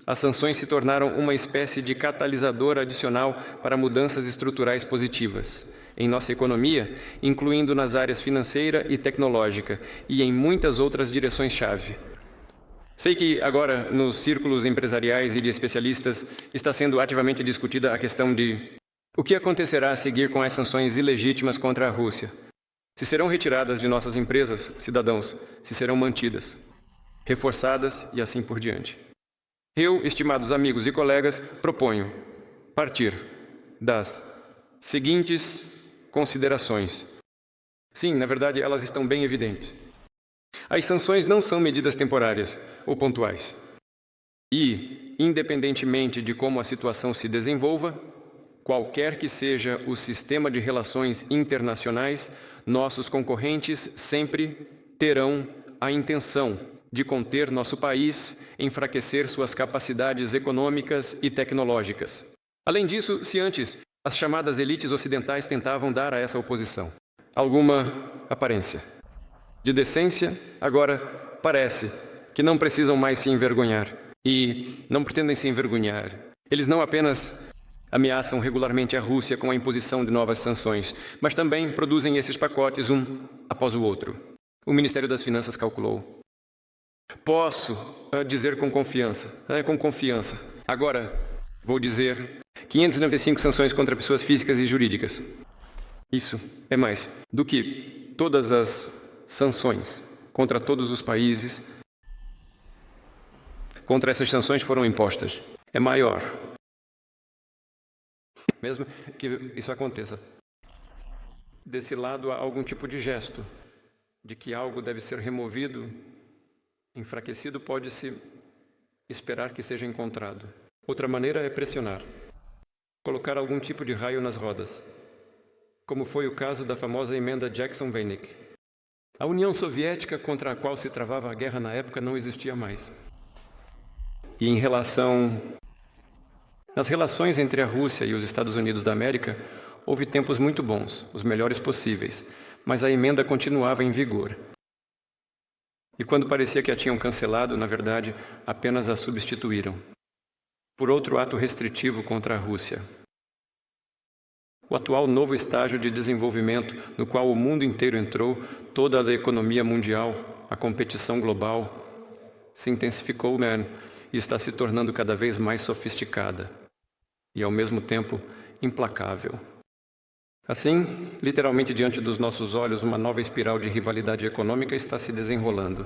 as sanções se tornaram uma espécie de catalisador adicional para mudanças estruturais positivas em nossa economia, incluindo nas áreas financeira e tecnológica, e em muitas outras direções-chave. Sei que agora, nos círculos empresariais e de especialistas, está sendo ativamente discutida a questão de o que acontecerá a seguir com as sanções ilegítimas contra a Rússia. Se serão retiradas de nossas empresas, cidadãos, se serão mantidas, reforçadas e assim por diante. Eu, estimados amigos e colegas, proponho partir das seguintes considerações. Sim, na verdade, elas estão bem evidentes. As sanções não são medidas temporárias ou pontuais. E, independentemente de como a situação se desenvolva, qualquer que seja o sistema de relações internacionais, nossos concorrentes sempre terão a intenção de conter nosso país, enfraquecer suas capacidades econômicas e tecnológicas. Além disso, se antes as chamadas elites ocidentais tentavam dar a essa oposição alguma aparência de decência, agora parece que não precisam mais se envergonhar. E não pretendem se envergonhar. Eles não apenas ameaçam regularmente a Rússia com a imposição de novas sanções, mas também produzem esses pacotes um após o outro. O Ministério das Finanças calculou. Posso dizer com confiança, Agora, vou dizer 595 sanções contra pessoas físicas e jurídicas. Isso é mais do que todas as sanções contra todos os países contra essas sanções foram impostas. É maior. Mesmo que isso aconteça. Desse lado há algum tipo de gesto de que algo deve ser removido, enfraquecido, pode-se esperar que seja encontrado. Outra maneira é pressionar. Colocar algum tipo de raio nas rodas. Como foi o caso da famosa emenda Jackson-Vanik. A União Soviética, contra a qual se travava a guerra na época, não existia mais. E nas relações entre a Rússia e os Estados Unidos da América, houve tempos muito bons, os melhores possíveis, mas a emenda continuava em vigor. E quando parecia que a tinham cancelado, na verdade, apenas a substituíram por outro ato restritivo contra a Rússia. O atual novo estágio de desenvolvimento no qual o mundo inteiro entrou, toda a economia mundial, a competição global, se intensificou e está se tornando cada vez mais sofisticada e, ao mesmo tempo, implacável. Assim, literalmente diante dos nossos olhos, uma nova espiral de rivalidade econômica está se desenrolando.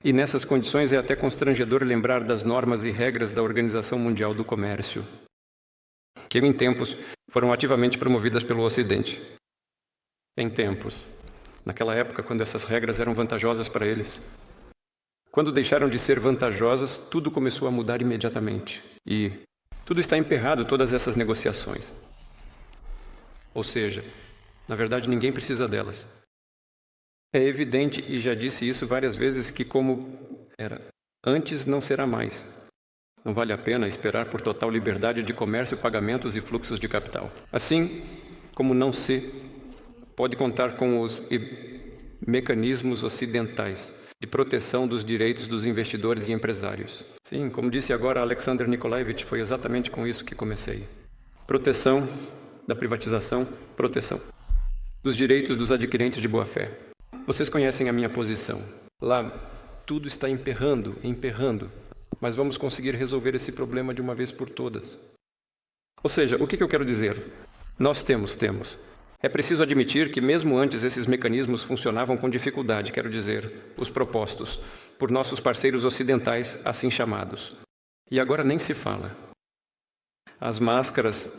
E nessas condições é até constrangedor lembrar das normas e regras da Organização Mundial do Comércio, que em tempos foram ativamente promovidas pelo Ocidente. Naquela época, quando essas regras eram vantajosas para eles. Quando deixaram de ser vantajosas, tudo começou a mudar imediatamente. E tudo está emperrado, todas essas negociações. Ou seja, na verdade, ninguém precisa delas. É evidente, e já disse isso várias vezes, que como era antes, não será mais. Não vale a pena esperar por total liberdade de comércio, pagamentos e fluxos de capital. Assim como não se pode contar com os mecanismos ocidentais de proteção dos direitos dos investidores e empresários. Sim, como disse agora Alexander Nikolaevich, foi exatamente com isso que comecei. Proteção da privatização, proteção dos direitos dos adquirentes de boa-fé. Vocês conhecem a minha posição. Lá, tudo está emperrando, mas vamos conseguir resolver esse problema de uma vez por todas. Ou seja, o que eu quero dizer? Nós temos. É preciso admitir que mesmo antes esses mecanismos funcionavam com dificuldade, quero dizer, os propostos, por nossos parceiros ocidentais, assim chamados. E agora nem se fala. As máscaras,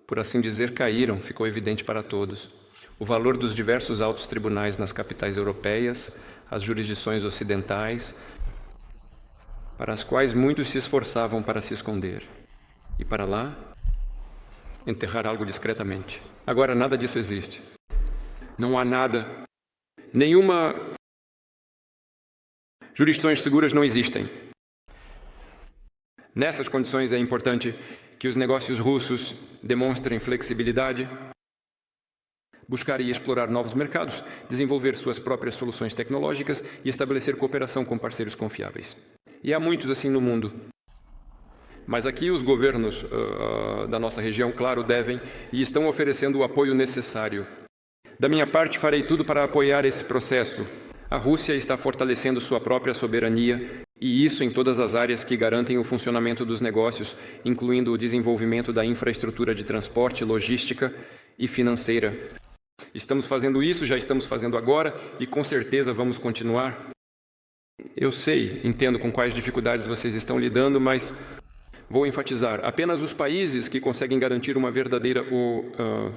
por assim dizer, caíram, ficou evidente para todos. O valor dos diversos altos tribunais nas capitais europeias, as jurisdições ocidentais, para as quais muitos se esforçavam para se esconder. E para lá, enterrar algo discretamente. Agora nada disso existe. Não há nada. Nenhuma jurisdições seguras não existem. Nessas condições é importante que os negócios russos demonstrem flexibilidade, buscar e explorar novos mercados, desenvolver suas próprias soluções tecnológicas e estabelecer cooperação com parceiros confiáveis. E há muitos assim no mundo. Mas aqui os governos da nossa região, claro, devem e estão oferecendo o apoio necessário. Da minha parte, farei tudo para apoiar esse processo. A Rússia está fortalecendo sua própria soberania, e isso em todas as áreas que garantem o funcionamento dos negócios, incluindo o desenvolvimento da infraestrutura de transporte, logística e financeira. Estamos fazendo isso, já estamos fazendo agora, e com certeza vamos continuar. Eu sei, entendo com quais dificuldades vocês estão lidando, mas vou enfatizar, apenas os países que conseguem garantir uma verdadeira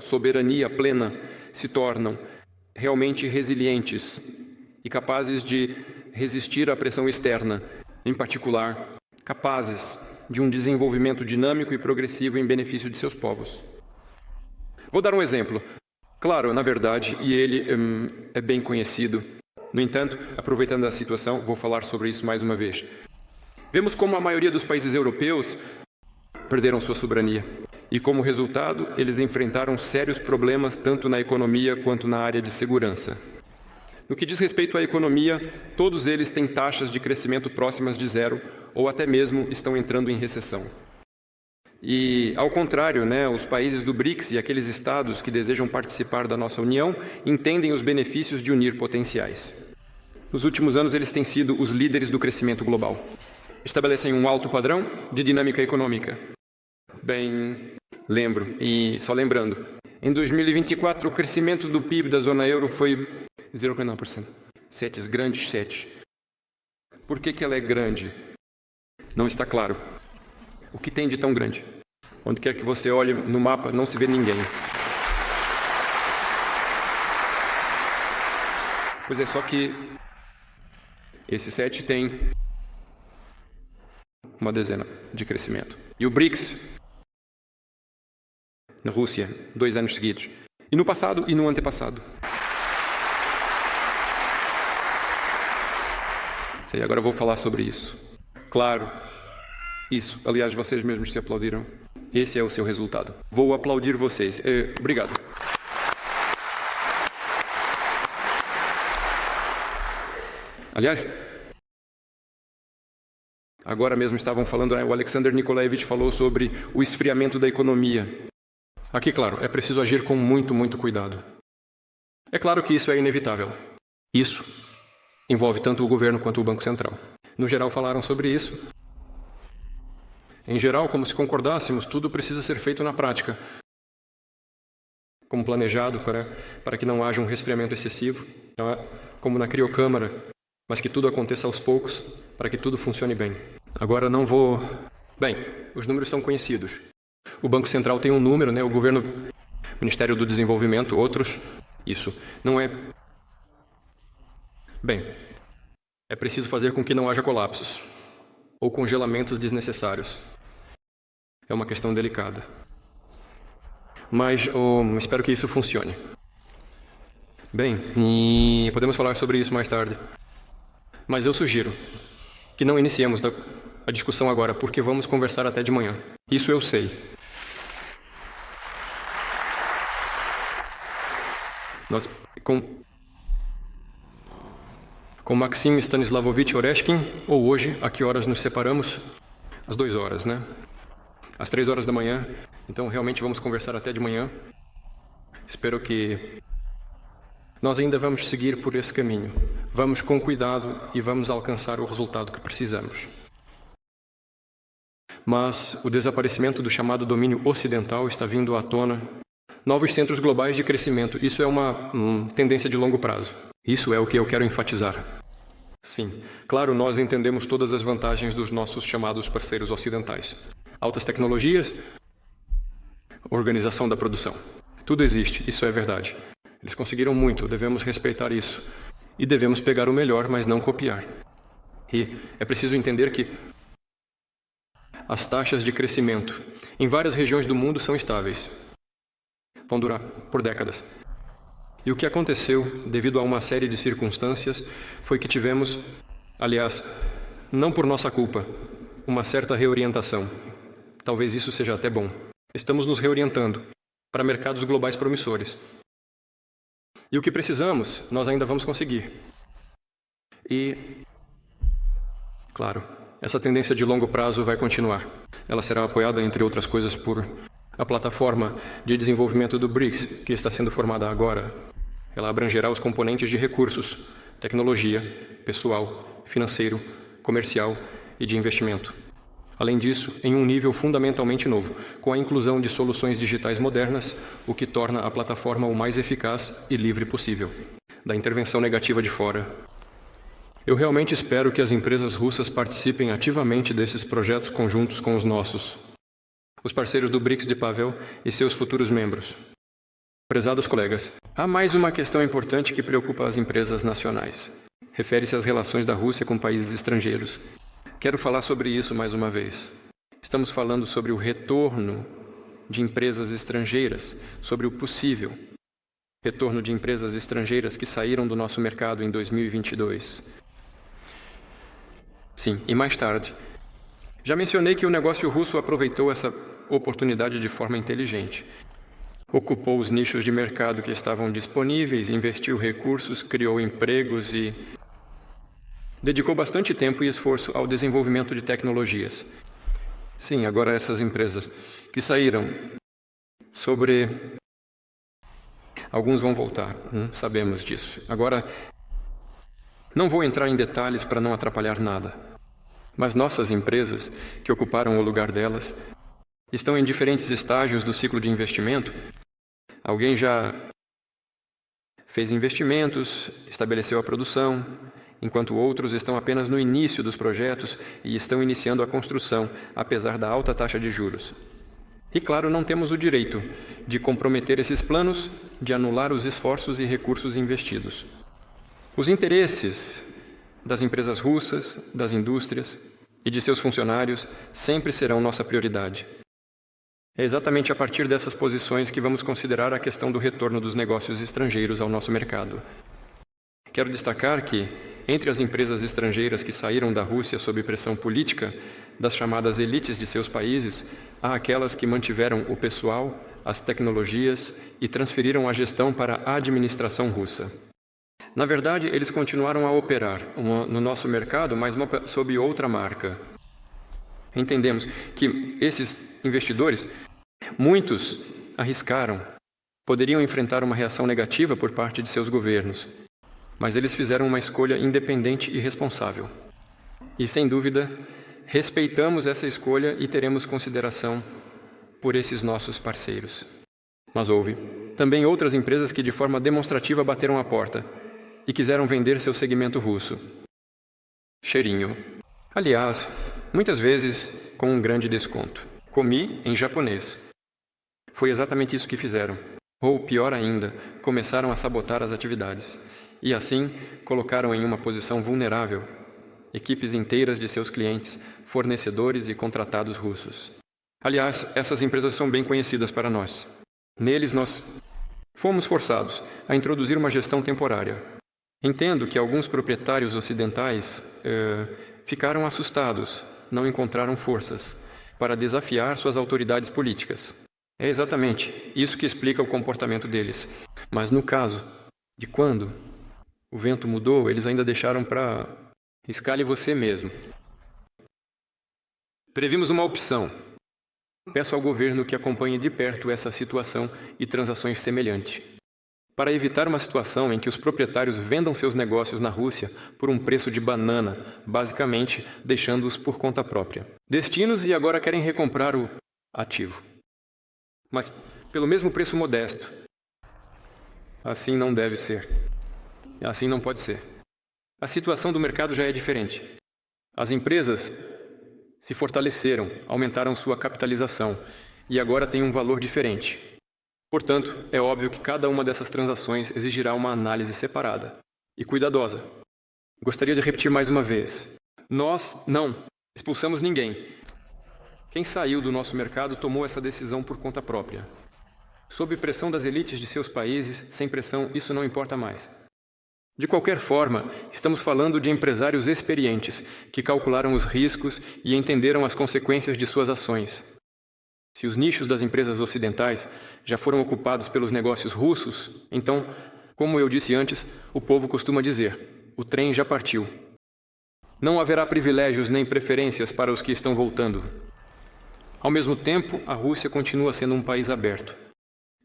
soberania plena se tornam realmente resilientes e capazes de resistir à pressão externa, em particular, capazes de um desenvolvimento dinâmico e progressivo em benefício de seus povos. Vou dar um exemplo. Claro, na verdade, e ele é bem conhecido. No entanto, aproveitando a situação, vou falar sobre isso mais uma vez. Vemos como a maioria dos países europeus perderam sua soberania. E como resultado, eles enfrentaram sérios problemas tanto na economia quanto na área de segurança. No que diz respeito à economia, todos eles têm taxas de crescimento próximas de zero ou até mesmo estão entrando em recessão. E, ao contrário, os países do BRICS e aqueles estados que desejam participar da nossa União entendem os benefícios de unir potenciais. Nos últimos anos, eles têm sido os líderes do crescimento global. Estabelecem um alto padrão de dinâmica econômica. Bem, lembro, e só lembrando, em 2024 o crescimento do PIB da zona euro foi 0,9%. Grandes 7. Por que ela é grande? Não está claro. O que tem de tão grande? Onde quer que você olhe no mapa, não se vê ninguém. Pois é, só que esse 7 tem uma dezena de crescimento. E o BRICS, na Rússia, 2 anos seguidos. E no passado e no antepassado. Sei, agora eu vou falar sobre isso. Claro, isso. Aliás, vocês mesmos se aplaudiram. Esse é o seu resultado. Vou aplaudir vocês. Obrigado. Aliás, agora mesmo estavam falando, o Alexander Nikolaevich falou sobre o esfriamento da economia. Aqui, claro, é preciso agir com muito cuidado. É claro que isso é inevitável. Isso envolve tanto o governo quanto o Banco Central. No geral, falaram sobre isso. Em geral, como se concordássemos, tudo precisa ser feito na prática. Como planejado, para que não haja um resfriamento excessivo, como na criocâmara, mas que tudo aconteça aos poucos, para que tudo funcione bem. Agora não vou... Bem, os números são conhecidos. O Banco Central tem um número, o governo, Ministério do Desenvolvimento, outros. Isso não é... Bem, é preciso fazer com que não haja colapsos ou congelamentos desnecessários. É uma questão delicada. Mas espero que isso funcione. Bem, e podemos falar sobre isso mais tarde. Mas eu sugiro que não iniciemos a discussão agora, porque vamos conversar até de manhã. Isso eu sei. Com Maxim Stanislavovich Oreshkin, ou hoje, a que horas nos separamos? Às 2 horas, Às 3 horas da manhã. Então, realmente, vamos conversar até de manhã. Espero que nós ainda vamos seguir por esse caminho. Vamos com cuidado e vamos alcançar o resultado que precisamos. Mas o desaparecimento do chamado domínio ocidental está vindo à tona. Novos centros globais de crescimento. Isso é uma tendência de longo prazo. Isso é o que eu quero enfatizar. Sim, claro, nós entendemos todas as vantagens dos nossos chamados parceiros ocidentais. Altas tecnologias, organização da produção. Tudo existe, isso é verdade. Eles conseguiram muito, devemos respeitar isso. E devemos pegar o melhor, mas não copiar. E é preciso entender que as taxas de crescimento em várias regiões do mundo são estáveis. Vão durar por décadas. E o que aconteceu, devido a uma série de circunstâncias, foi que tivemos, aliás, não por nossa culpa, uma certa reorientação. Talvez isso seja até bom. Estamos nos reorientando para mercados globais promissores. E o que precisamos, nós ainda vamos conseguir. E, claro, Essa tendência de longo prazo vai continuar. Ela será apoiada, entre outras coisas, por a plataforma de desenvolvimento do BRICS, que está sendo formada agora. Ela abrangerá os componentes de recursos, tecnologia, pessoal, financeiro, comercial e de investimento. Além disso, em um nível fundamentalmente novo, com a inclusão de soluções digitais modernas, o que torna a plataforma o mais eficaz e livre possível da intervenção negativa de fora. Eu realmente espero que as empresas russas participem ativamente desses projetos conjuntos com os nossos, os parceiros do BRICS de Pavel e seus futuros membros. Prezados colegas, há mais uma questão importante que preocupa as empresas nacionais. Refere-se às relações da Rússia com países estrangeiros. Quero falar sobre isso mais uma vez. Estamos falando sobre o retorno de empresas estrangeiras, sobre o possível retorno de empresas estrangeiras que saíram do nosso mercado em 2022. Sim, e mais tarde. Já mencionei que o negócio russo aproveitou essa oportunidade de forma inteligente. Ocupou os nichos de mercado que estavam disponíveis, investiu recursos, criou empregos e dedicou bastante tempo e esforço ao desenvolvimento de tecnologias. Sim, agora essas empresas que saíram sobre... Alguns vão voltar, sabemos disso. Agora, não vou entrar em detalhes para não atrapalhar nada. Mas nossas empresas, que ocuparam o lugar delas, estão em diferentes estágios do ciclo de investimento. Alguém já fez investimentos, estabeleceu a produção, enquanto outros estão apenas no início dos projetos e estão iniciando a construção, apesar da alta taxa de juros. E, claro, não temos o direito de comprometer esses planos, de anular os esforços e recursos investidos. Os interesses das empresas russas, das indústrias e de seus funcionários sempre serão nossa prioridade. É exatamente a partir dessas posições que vamos considerar a questão do retorno dos negócios estrangeiros ao nosso mercado. Quero destacar que, entre as empresas estrangeiras que saíram da Rússia sob pressão política, das chamadas elites de seus países, há aquelas que mantiveram o pessoal, as tecnologias e transferiram a gestão para a administração russa. Na verdade, eles continuaram a operar no nosso mercado, mas sob outra marca. Entendemos que esses investidores, muitos arriscaram, poderiam enfrentar uma reação negativa por parte de seus governos, mas eles fizeram uma escolha independente e responsável. E, sem dúvida, respeitamos essa escolha e teremos consideração por esses nossos parceiros. Mas houve também outras empresas que de forma demonstrativa bateram a porta e quiseram vender seu segmento russo. Cheirinho. Aliás, muitas vezes com um grande desconto. Comi em japonês. Foi exatamente isso que fizeram. Ou, pior ainda, começaram a sabotar as atividades. E assim, colocaram em uma posição vulnerável equipes inteiras de seus clientes, fornecedores e contratados russos. Aliás, essas empresas são bem conhecidas para nós. Neles, nós fomos forçados a introduzir uma gestão temporária. Entendo que alguns proprietários ocidentais ficaram assustados, não encontraram forças para desafiar suas autoridades políticas. É exatamente isso que explica o comportamento deles. Mas no caso de quando o vento mudou, eles ainda deixaram para... Escale você mesmo. Previmos uma opção. Peço ao governo que acompanhe de perto essa situação e transações semelhantes, para evitar uma situação em que os proprietários vendam seus negócios na Rússia por um preço de banana, basicamente deixando-os por conta própria. Destinos e agora querem recomprar o ativo. Mas pelo mesmo preço modesto. Assim não deve ser. Assim não pode ser. A situação do mercado já é diferente. As empresas se fortaleceram, aumentaram sua capitalização e agora têm um valor diferente. Portanto, é óbvio que cada uma dessas transações exigirá uma análise separada e cuidadosa. Gostaria de repetir mais uma vez. Nós não expulsamos ninguém. Quem saiu do nosso mercado tomou essa decisão por conta própria. Sob pressão das elites de seus países, sem pressão, isso não importa mais. De qualquer forma, estamos falando de empresários experientes, que calcularam os riscos e entenderam as consequências de suas ações. Se os nichos das empresas ocidentais já foram ocupados pelos negócios russos, então, como eu disse antes, o povo costuma dizer, o trem já partiu. Não haverá privilégios nem preferências para os que estão voltando. Ao mesmo tempo, a Rússia continua sendo um país aberto.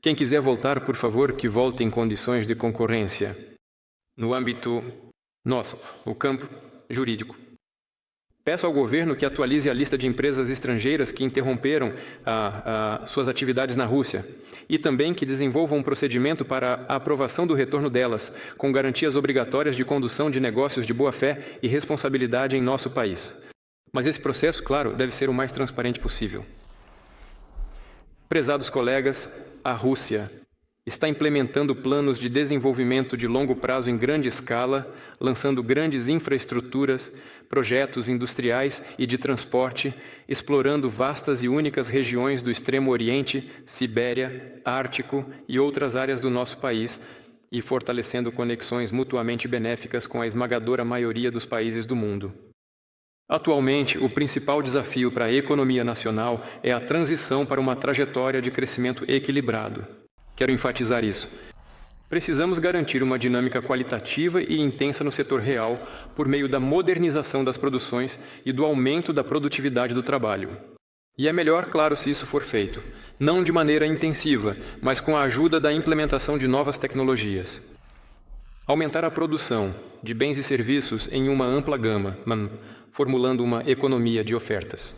Quem quiser voltar, por favor, que volte em condições de concorrência, no âmbito nosso, o campo jurídico. Peço ao governo que atualize a lista de empresas estrangeiras que interromperam suas atividades na Rússia e também que desenvolva um procedimento para a aprovação do retorno delas, com garantias obrigatórias de condução de negócios de boa-fé e responsabilidade em nosso país. Mas esse processo, claro, deve ser o mais transparente possível. Prezados colegas, a Rússia está implementando planos de desenvolvimento de longo prazo em grande escala, lançando grandes infraestruturas, projetos industriais e de transporte, explorando vastas e únicas regiões do Extremo Oriente, Sibéria, Ártico e outras áreas do nosso país e fortalecendo conexões mutuamente benéficas com a esmagadora maioria dos países do mundo. Atualmente, o principal desafio para a economia nacional é a transição para uma trajetória de crescimento equilibrado. Quero enfatizar isso. Precisamos garantir uma dinâmica qualitativa e intensa no setor real por meio da modernização das produções e do aumento da produtividade do trabalho. E é melhor, claro, se isso for feito, não de maneira intensiva, mas com a ajuda da implementação de novas tecnologias. Aumentar a produção de bens e serviços em uma ampla gama, formulando uma economia de ofertas.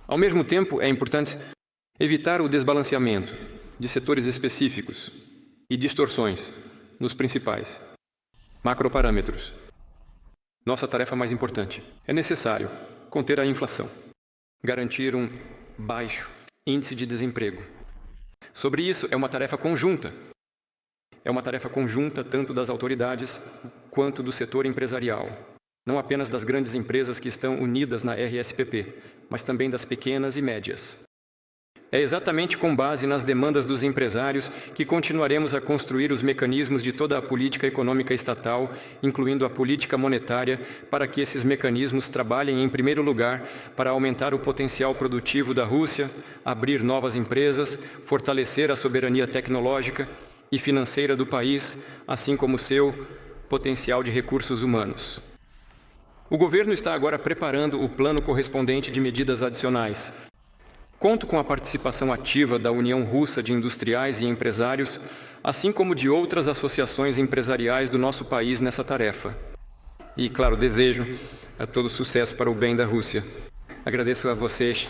Ao mesmo tempo, é importante evitar o desbalanceamento de setores específicos e distorções nos principais macroparâmetros. Nossa tarefa mais importante. É necessário conter a inflação, garantir um baixo índice de desemprego. Sobre isso, é uma tarefa conjunta. É uma tarefa conjunta tanto das autoridades quanto do setor empresarial. Não apenas das grandes empresas que estão unidas na RSPP, mas também das pequenas e médias. É exatamente com base nas demandas dos empresários que continuaremos a construir os mecanismos de toda a política econômica estatal, incluindo a política monetária, para que esses mecanismos trabalhem em primeiro lugar para aumentar o potencial produtivo da Rússia, abrir novas empresas, fortalecer a soberania tecnológica e financeira do país, assim como seu potencial de recursos humanos. O governo está agora preparando o plano correspondente de medidas adicionais. Conto com a participação ativa da União Russa de Industriais e Empresários, assim como de outras associações empresariais do nosso país nessa tarefa. E, claro, desejo a todo sucesso para o bem da Rússia. Agradeço a vocês